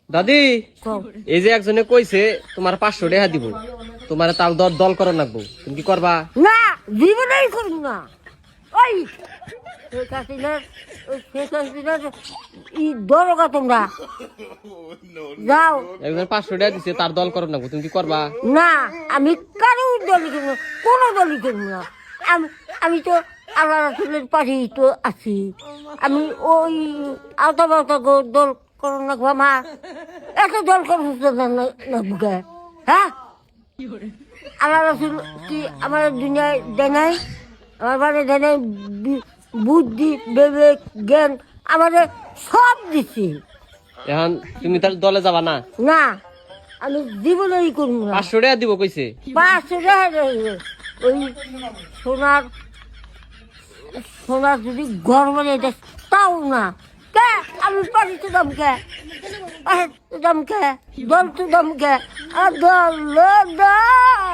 দাদি কও। এই যে একজনে কইছে তোমার 500 টাকা দিব, তোমার তাও দল করা লাগবো, তুমি কি করবা? না জীবনেই করব না। ওই শেখ হাসিনার শেখ হাসিনার দরগা তোমরা যাও। একজন 500 টাকা দিছে, তার দল করা লাগবো, তুমি কি করবা? না আমি কারোর দলই করবো না, কোনো দলই করবো না। আমি তো আল্লাহ রাসুলের পাশেই তো আছি। আমি ওই আওতা বাওতা দল করো না গো মা, এত দল করছো না বুকে। হ্যাঁ আল্লাহ রাসুল কি আমার দুনিয়ায় দেয় নাই? আমার বাড়ি দেয় নাই? বুদ্ধি বিবেক জ্ঞান আমাদের সব দিছি। এখন তুমি তার দলে যাবা না? না আমি জীবনেই করবো না। 500 টাকা দিব কইছে। 500 টাকা ওই সোনার সোনার যদি ঘর বানিয়ে দেয় তাও না। কে আমি পারি তো দাম কে, দাম কে, দল তো দাম কে, দল দল